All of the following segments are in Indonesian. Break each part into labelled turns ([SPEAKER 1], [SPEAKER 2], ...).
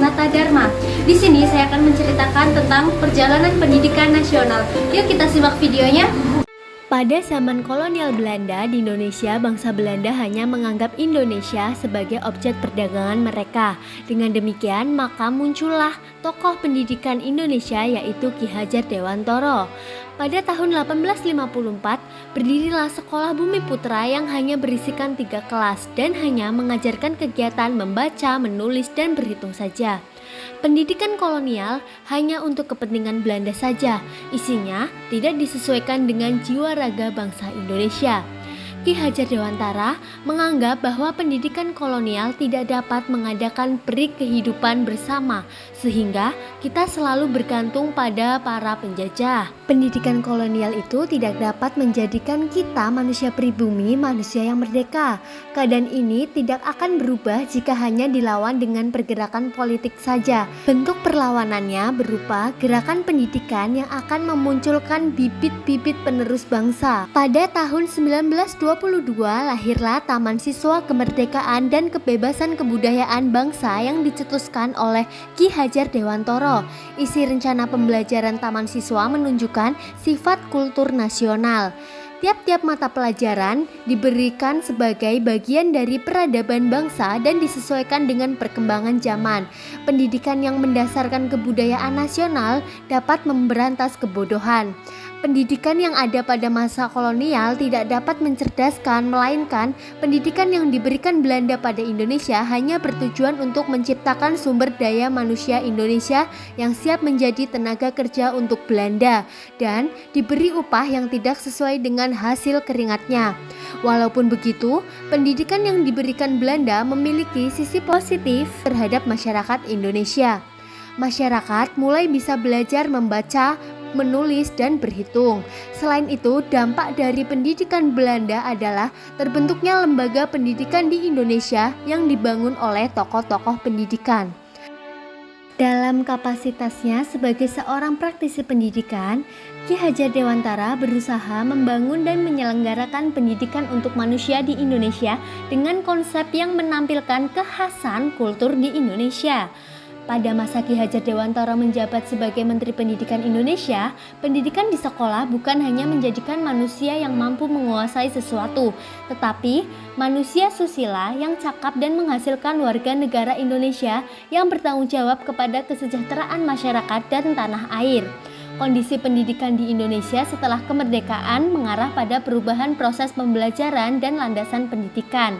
[SPEAKER 1] Pranata Dharma. Di sini saya akan menceritakan tentang perjalanan pendidikan nasional. Yuk kita simak videonya.
[SPEAKER 2] Pada zaman kolonial Belanda di Indonesia, bangsa Belanda hanya menganggap Indonesia sebagai objek perdagangan mereka. Dengan demikian, maka muncullah tokoh pendidikan Indonesia yaitu Ki Hajar Dewantara. Pada tahun 1854, berdirilah Sekolah Bumi Putra yang hanya berisikan 3 kelas dan hanya mengajarkan kegiatan membaca, menulis, dan berhitung saja. Pendidikan kolonial hanya untuk kepentingan Belanda saja, isinya tidak disesuaikan dengan jiwa raga bangsa Indonesia. Ki Hajar Dewantara menganggap bahwa pendidikan kolonial tidak dapat mengadakan peri kehidupan bersama, sehingga kita selalu bergantung pada para penjajah. Pendidikan kolonial itu tidak dapat menjadikan kita manusia pribumi, manusia yang merdeka. Keadaan ini tidak akan berubah jika hanya dilawan dengan pergerakan politik saja. Bentuk perlawanannya berupa gerakan pendidikan yang akan memunculkan bibit-bibit penerus bangsa. Pada tahun 1922 lahirlah Taman Siswa Kemerdekaan dan Kebebasan Kebudayaan Bangsa yang dicetuskan oleh Ki Hajar Dewantara. Isi rencana pembelajaran Taman Siswa menunjukkan sifat kultur nasional. Tiap-tiap mata pelajaran diberikan sebagai bagian dari peradaban bangsa dan disesuaikan dengan perkembangan zaman. Pendidikan yang mendasarkan kebudayaan nasional dapat memberantas kebodohan. Pendidikan yang ada pada masa kolonial tidak dapat mencerdaskan, melainkan pendidikan yang diberikan Belanda pada Indonesia hanya bertujuan untuk menciptakan sumber daya manusia Indonesia yang siap menjadi tenaga kerja untuk Belanda dan diberi upah yang tidak sesuai dengan hasil keringatnya. Walaupun begitu, pendidikan yang diberikan Belanda memiliki sisi positif terhadap masyarakat Indonesia. Masyarakat mulai bisa belajar membaca, menulis, dan berhitung. Selain itu, dampak dari pendidikan Belanda adalah terbentuknya lembaga pendidikan di Indonesia yang dibangun oleh tokoh-tokoh pendidikan. Dalam kapasitasnya sebagai seorang praktisi pendidikan, Ki Hajar Dewantara berusaha membangun dan menyelenggarakan pendidikan untuk manusia di Indonesia dengan konsep yang menampilkan kekhasan kultur di Indonesia. Pada masa Ki Hajar Dewantara menjabat sebagai Menteri Pendidikan Indonesia, pendidikan di sekolah bukan hanya menjadikan manusia yang mampu menguasai sesuatu, tetapi manusia susila yang cakap dan menghasilkan warga negara Indonesia yang bertanggung jawab kepada kesejahteraan masyarakat dan tanah air. Kondisi pendidikan di Indonesia setelah kemerdekaan mengarah pada perubahan proses pembelajaran dan landasan pendidikan.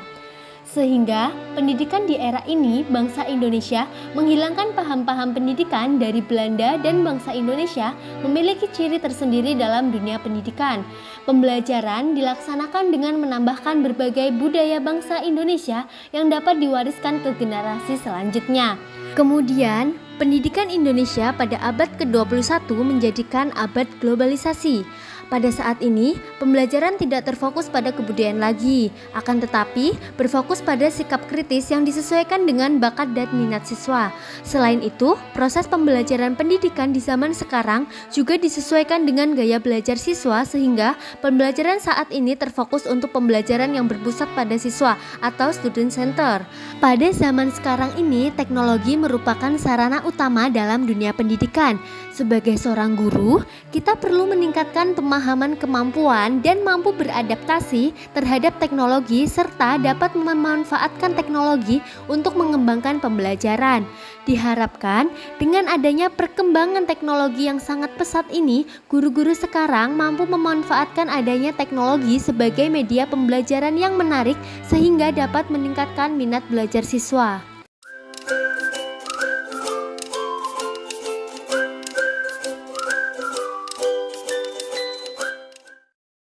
[SPEAKER 2] Sehingga pendidikan di era ini bangsa Indonesia menghilangkan paham-paham pendidikan dari Belanda dan bangsa Indonesia memiliki ciri tersendiri dalam dunia pendidikan. Pembelajaran dilaksanakan dengan menambahkan berbagai budaya bangsa Indonesia yang dapat diwariskan ke generasi selanjutnya. Kemudian, pendidikan Indonesia pada abad ke-21 menjadikan abad globalisasi. Pada saat ini, pembelajaran tidak terfokus pada kebudayaan lagi, akan tetapi berfokus pada sikap kritis yang disesuaikan dengan bakat dan minat siswa. Selain itu, proses pembelajaran pendidikan di zaman sekarang juga disesuaikan dengan gaya belajar siswa sehingga pembelajaran saat ini terfokus untuk pembelajaran yang berpusat pada siswa atau student center. Pada zaman sekarang ini, teknologi merupakan sarana utama dalam dunia pendidikan. Sebagai seorang guru, kita perlu meningkatkan pemahaman kemampuan dan mampu beradaptasi terhadap teknologi serta dapat memanfaatkan teknologi untuk mengembangkan pembelajaran. Diharapkan dengan adanya perkembangan teknologi yang sangat pesat ini, guru-guru sekarang mampu memanfaatkan adanya teknologi sebagai media pembelajaran yang menarik sehingga dapat meningkatkan minat belajar siswa.